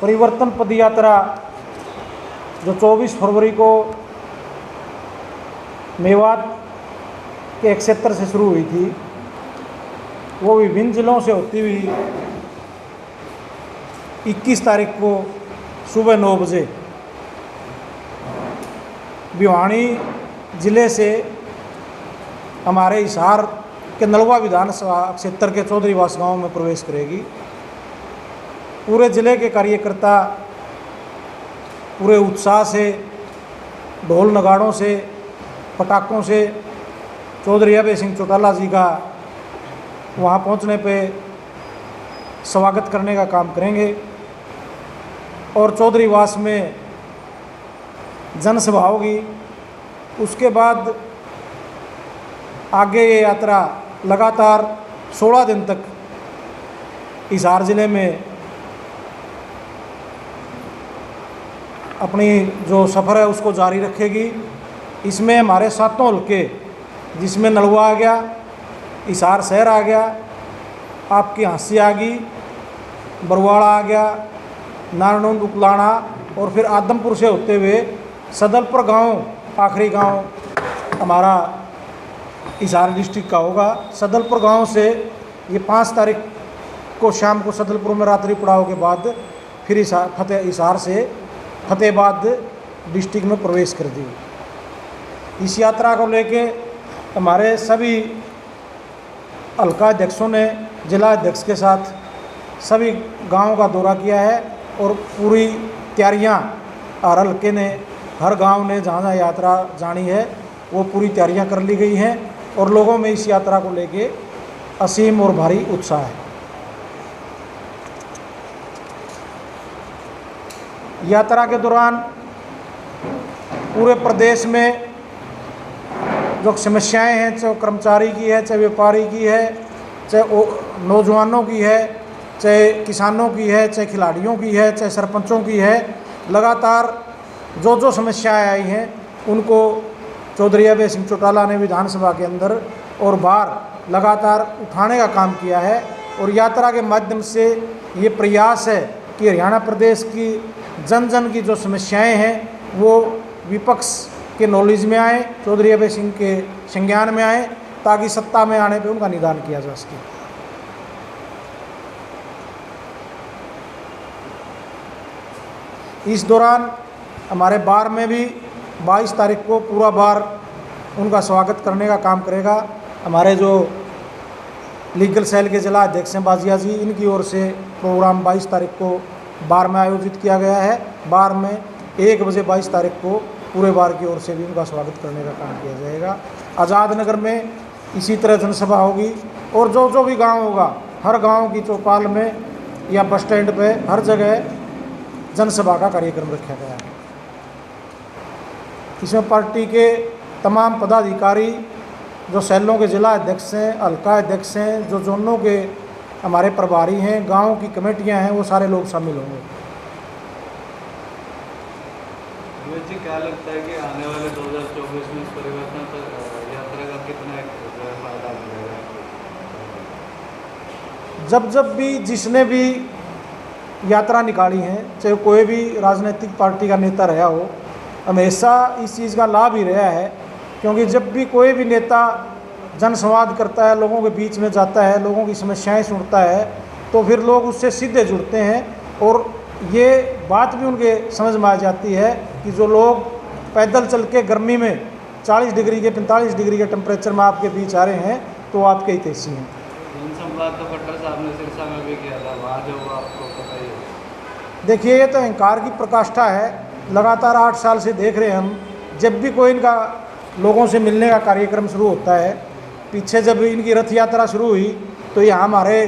परिवर्तन पद यात्रा जो 24 फरवरी को मेवात के एक क्षेत्र से शुरू हुई थी, वो विभिन्न जिलों से होती हुई 21 तारीख को सुबह 9 बजे भिवानी जिले से हमारे हिसार के नलवा विधानसभा क्षेत्र के चौधरीवास गांव में प्रवेश करेगी। पूरे जिले के कार्यकर्ता पूरे उत्साह से, ढोल नगाड़ों से, पटाखों से चौधरी अभय सिंह चौटाला जी का वहाँ पहुँचने पे स्वागत करने का काम करेंगे और चौधरीवास में जनसभा होगी। उसके बाद आगे ये यात्रा लगातार 16 दिन तक हिसार ज़िले में अपनी जो सफ़र है उसको जारी रखेगी। इसमें हमारे 7 हल्के, जिसमें नलवा आ गया, हिसार शहर आ गया, आपकी हाँसी आ गई, बरवाड़ा आ गया, नारनौंद उकलाना और फिर आदमपुर से होते हुए सदलपुर गांव, आखिरी गांव हमारा हिसार डिस्ट्रिक्ट का होगा। सदलपुर गांव से ये 5 तारीख को शाम को सदलपुर में रात्रि पड़ाव के बाद फिर हिसार से फतेहाबाद डिस्ट्रिक्ट में प्रवेश कर दी। इस यात्रा को लेके हमारे सभी हल्का अध्यक्षों ने जिला अध्यक्ष के साथ सभी गांवों का दौरा किया है और पूरी तैयारियां हर हल्के ने, हर गांव ने जहाँ जहाँ यात्रा जानी है वो पूरी तैयारियां कर ली गई हैं और लोगों में इस यात्रा को लेके असीम और भारी उत्साह है। यात्रा के दौरान पूरे प्रदेश में जो समस्याएं हैं, चाहे कर्मचारी की है, चाहे व्यापारी की है, चाहे नौजवानों की है, चाहे किसानों की है, चाहे खिलाड़ियों की है, चाहे सरपंचों की है, लगातार जो जो समस्याएं आई हैं उनको चौधरी अभय सिंह चौटाला ने विधानसभा के अंदर और बाहर लगातार उठाने का काम किया है। और यात्रा के माध्यम से ये प्रयास है कि हरियाणा प्रदेश की जन जन की जो समस्याएं हैं वो विपक्ष के नॉलेज में आए, चौधरी अभय सिंह के संज्ञान में आए, ताकि सत्ता में आने पे उनका निदान किया जा सके। इस दौरान हमारे बार में भी 22 तारीख को पूरा बार उनका स्वागत करने का काम करेगा। हमारे जो लीगल सेल के जिला अध्यक्ष हैं बाजिया जी, इनकी ओर से प्रोग्राम 22 तारीख को बार में आयोजित किया गया है। बार में 1 बजे 22 तारीख को पूरे बार की ओर से भी उनका स्वागत करने का काम किया जाएगा। आज़ाद नगर में इसी तरह जनसभा होगी और जो जो भी गांव होगा, हर गांव की चौपाल में या बस स्टैंड पे हर जगह जनसभा का कार्यक्रम रखा गया है। इसमें पार्टी के तमाम पदाधिकारी, जो सेलों के जिला अध्यक्ष हैं, हल्का अध्यक्ष हैं, जो जोनों के हमारे प्रभारी हैं, गांव की कमेटियां हैं, वो सारे लोग शामिल होंगे। जी, क्या लगता है कि आने वाले 2024 में इस परिवर्तन यात्रा का कितना फायदा मिलेगा? जब भी जिसने भी यात्रा निकाली है, चाहे कोई भी राजनीतिक पार्टी का नेता रहा हो, हमेशा इस चीज़ का लाभ ही रहा है। क्योंकि जब भी कोई भी नेता जनसंवाद करता है, लोगों के बीच में जाता है, लोगों की समस्याएं सुनता है, तो फिर लोग उससे सीधे जुड़ते हैं और ये बात भी उनके समझ में आ जाती है कि जो लोग पैदल चल के गर्मी में 40 डिग्री के 45 डिग्री के टेम्परेचर में आपके बीच आ रहे हैं तो आपके हितैषी हैं। जनसंवाद तो खट्टर साहब ने सिरसा में भी किया था, वहाँ जो आपको पता ही है। देखिए, ये तो अहंकार की प्रकाष्ठा है। लगातार 8 साल से देख रहे हैं हम, जब भी कोई इनका लोगों से मिलने का कार्यक्रम शुरू होता है, पीछे जब इनकी रथ यात्रा शुरू हुई तो यहाँ हमारे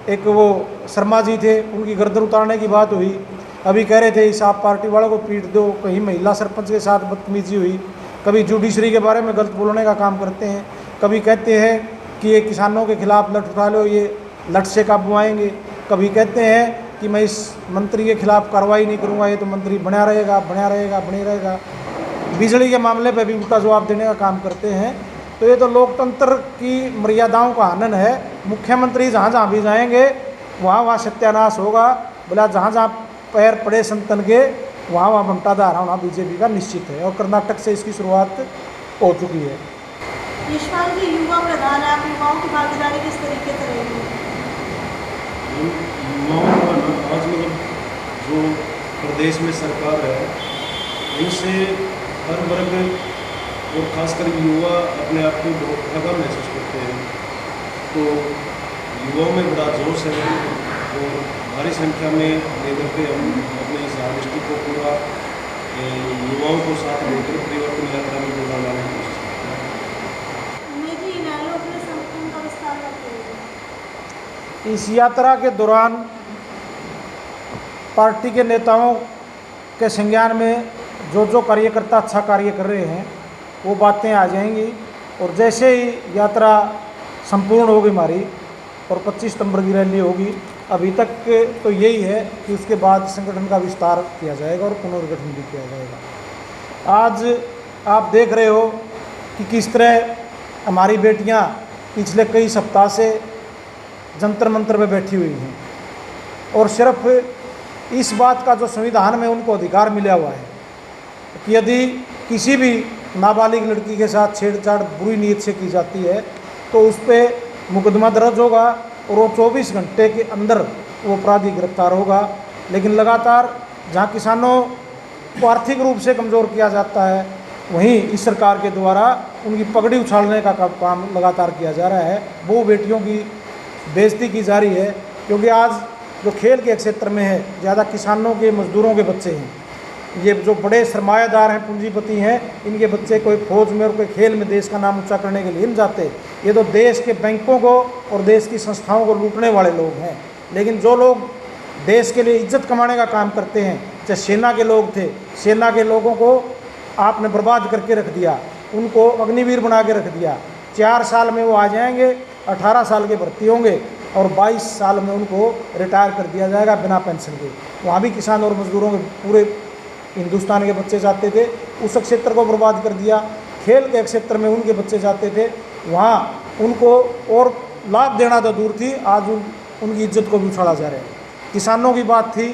एक वो शर्मा जी थे, उनकी गर्दन उतारने की बात हुई। अभी कह रहे थे इस आप पार्टी वालों को पीट दो, कहीं महिला सरपंच के साथ बदतमीजी हुई, कभी जुडिशरी के बारे में गलत बोलने का काम करते हैं, कभी कहते हैं कि ये किसानों के खिलाफ लठ उठा लो, ये लठ से काबू आएंगे, कभी कहते हैं कि मैं इस मंत्री के खिलाफ कार्रवाई नहीं करूँगा, ये तो मंत्री बना रहेगा बने रहेगा। बिजली के मामले पर भी उल्टा जवाब देने का काम करते हैं। तो ये तो लोकतंत्र की मर्यादाओं का हनन है। मुख्यमंत्री जहाँ जहाँ भी जाएंगे वहाँ सत्यानाश होगा। बोला जहाँ जहाँ पैर पड़े संतन के वहाँ बंटाधार होना बीजेपी का निश्चित है और कर्नाटक से इसकी शुरुआत हो चुकी है। यशपाल जी, युवा प्रधान है, आप युवाओं की भागीदारी किस तरीके से रहेगी? युवाओं का आज मतलब जो प्रदेश में सरकार है इनसे हर वर्ग और खासकर युवा अपने आप को बहुत थका महसूस करते हैं। तो युवाओं में बड़ा जोश है और भारी संख्या में लेकर के हम अपने इस डिस्ट्रिक्ट को पूरा युवाओं को साथ लेकर परिवर्तन यात्रा में योगदान डालने की कोशिश करते हैं। उमेश जी, इनेलो अपने संगठन का विस्तार करते हैं। इस यात्रा के दौरान पार्टी के नेताओं के संज्ञान में जो जो कार्यकर्ता अच्छा कार्य कर रहे हैं वो बातें आ जाएंगी और जैसे ही यात्रा संपूर्ण होगी हमारी और 25 सितंबर की रैली होगी, अभी तक तो यही है कि उसके बाद संगठन का विस्तार किया जाएगा और पुनर्गठन भी किया जाएगा। आज आप देख रहे हो कि किस तरह हमारी बेटियां पिछले कई सप्ताह से जंतर मंतर में बैठी हुई हैं और सिर्फ इस बात का जो संविधान में उनको अधिकार मिला हुआ है कि यदि किसी भी नाबालिग लड़की के साथ छेड़छाड़ बुरी नीयत से की जाती है तो उस पर मुकदमा दर्ज होगा और वो 24 घंटे के अंदर वो अपराधी गिरफ्तार होगा। लेकिन लगातार जहाँ किसानों को आर्थिक रूप से कमज़ोर किया जाता है वहीं इस सरकार के द्वारा उनकी पगड़ी उछालने का काम लगातार किया जा रहा है। वो बेटियों की बेइज्जती की जा रही है क्योंकि आज जो खेल के क्षेत्र में है ज़्यादा किसानों के मजदूरों के बच्चे हैं, ये जो बड़े सरमायादार हैं पूंजीपति हैं, इनके बच्चे कोई फौज में और कोई खेल में देश का नाम ऊंचा करने के लिए नहीं जाते। ये तो देश के बैंकों को और देश की संस्थाओं को लूटने वाले लोग हैं। लेकिन जो लोग देश के लिए इज्जत कमाने का काम करते हैं, चाहे सेना के लोग थे, सेना के लोगों को आपने बर्बाद करके रख दिया, उनको अग्निवीर बना के रख दिया। 4 साल में वो आ जाएंगे, 18 साल के भर्ती होंगे और 22 साल में उनको रिटायर कर दिया जाएगा बिना पेंशन के। वहाँ भी किसान और मजदूरों के पूरे हिंदुस्तान के बच्चे जाते थे, उस क्षेत्र को बर्बाद कर दिया। खेल के क्षेत्र में उनके बच्चे जाते थे, वहाँ उनको और लाभ देना तो दूर थी, आज उनकी इज्जत को भी उछाला जा रहा है। किसानों की बात थी,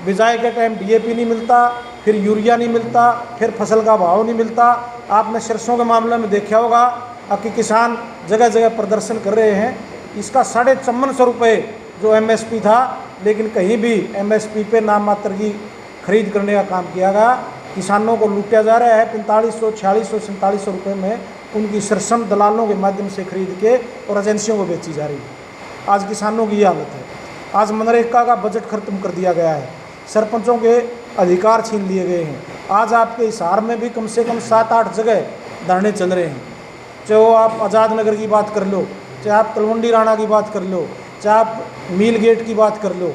बिजाई के टाइम DAP नहीं मिलता, फिर यूरिया नहीं मिलता, फिर फसल का भाव नहीं मिलता। आपने सरसों के मामले में देखा होगा कि किसान जगह जगह प्रदर्शन कर रहे हैं। इसका 5450 रुपये जो MSP था, लेकिन कहीं भी MSP पे नाम मात्र की खरीद करने का काम किया गया। किसानों को लूटा जा रहा है। 4500, 4600, 4700 रुपये में उनकी सरसम दलालों के माध्यम से खरीद के और एजेंसियों को बेची जा रही है। आज किसानों की ये हालत है। आज मनरेगा का बजट खत्म कर दिया गया है, सरपंचों के अधिकार छीन लिए गए हैं। आज आपके हिसार में भी कम से कम 7-8 जगह धरने चल रहे हैं। चाहे वो आप आज़ाद नगर की बात कर लो, चाहे आप तलवंडी राणा की बात कर लो, चाहे आप मील गेट की बात कर लो,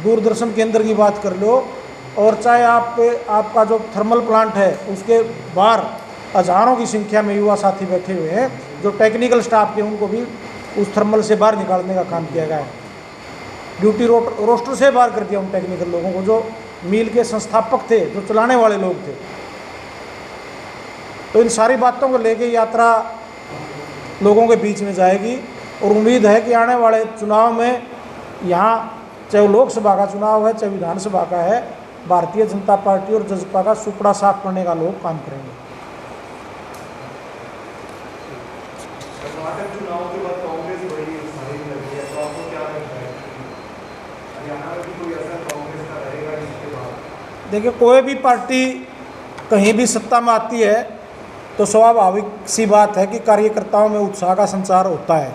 दूरदर्शन केंद्र की बात कर लो, और चाहे आपका जो थर्मल प्लांट है उसके बाहर हज़ारों की संख्या में युवा साथी बैठे हुए हैं। जो टेक्निकल स्टाफ के उनको भी उस थर्मल से बाहर निकालने का काम किया गया है। ड्यूटी रोस्टर से बाहर कर दिया उन टेक्निकल लोगों को जो मील के संस्थापक थे, जो चलाने वाले लोग थे। तो इन सारी बातों को लेके यात्रा लोगों के बीच में जाएगी और उम्मीद है कि आने वाले चुनाव में यहाँ चाहे वो लोकसभा का चुनाव है चाहे विधानसभा का है, भारतीय जनता पार्टी और जसपा का सुपड़ा साफ करने का लोग काम करेंगे। कर्नाटक चुनाव के बाद कांग्रेस बड़ी उत्साहित लगी है, तो आपको क्या लगता है हरियाणा में भी कोई असर कांग्रेस का रहेगा इसके बाद? देखिए, कोई भी पार्टी कहीं भी सत्ता में आती है तो स्वाभाविक सी बात है कि कार्यकर्ताओं में उत्साह का संचार होता है।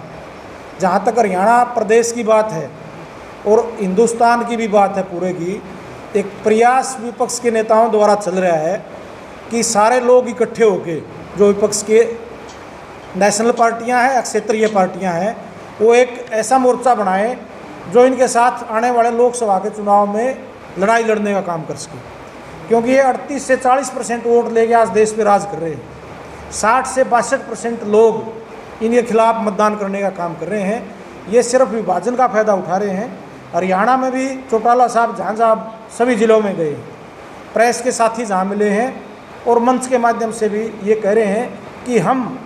जहाँ तक हरियाणा प्रदेश की बात है और हिंदुस्तान की भी बात है पूरे की, एक प्रयास विपक्ष के नेताओं द्वारा चल रहा है कि सारे लोग इकट्ठे होकर, जो विपक्ष के नेशनल पार्टियां हैं, क्षेत्रीय पार्टियां हैं, वो एक ऐसा मोर्चा बनाएं जो इनके साथ आने वाले लोकसभा के चुनाव में लड़ाई लड़ने का काम कर सके। क्योंकि ये 38 से 40% वोट लेके आज देश पे राज कर रहे हैं। 60 से 62% लोग इनके खिलाफ मतदान करने का काम कर रहे हैं। ये सिर्फ विभाजन का फ़ायदा उठा रहे हैं। हरियाणा में भी चौटाला साहब जहाँ जहाँ सभी ज़िलों में गए, प्रेस के साथी जहाँ मिले हैं और मंच के माध्यम से भी ये कह रहे हैं कि हम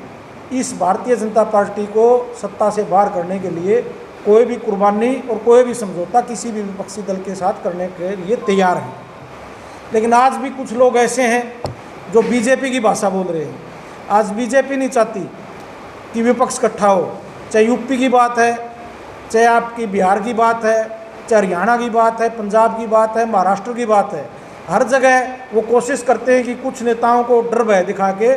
इस भारतीय जनता पार्टी को सत्ता से बाहर करने के लिए कोई भी कुर्बानी और कोई भी समझौता किसी भी विपक्षी दल के साथ करने के लिए तैयार हैं। लेकिन आज भी कुछ लोग ऐसे हैं जो बीजेपी की भाषा बोल रहे हैं। आज बीजेपी नहीं चाहती कि विपक्ष इकट्ठा हो, चाहे यूपी की बात है, चाहे आपकी बिहार की बात है, चाहे हरियाणा की बात है, पंजाब की बात है, महाराष्ट्र की बात है। हर जगह वो कोशिश करते हैं कि कुछ नेताओं को डर भय दिखा के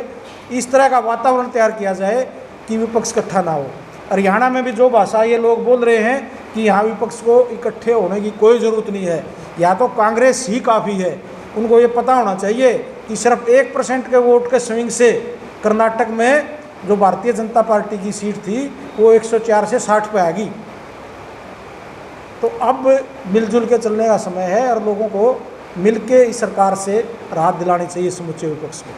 इस तरह का वातावरण तैयार किया जाए कि विपक्ष इकट्ठा ना हो। हरियाणा में भी जो भाषा ये लोग बोल रहे हैं कि यहाँ विपक्ष को इकट्ठे होने की कोई ज़रूरत नहीं है, या तो कांग्रेस ही काफ़ी है। उनको ये पता होना चाहिए कि सिर्फ 1% के वोट के स्विंग से कर्नाटक में जो भारतीय जनता पार्टी की सीट थी वो 104 से 60 पे आ गई। तो अब मिलजुल के चलने का समय है और लोगों को मिलके इस सरकार से राहत दिलानी चाहिए समूचे विपक्ष को।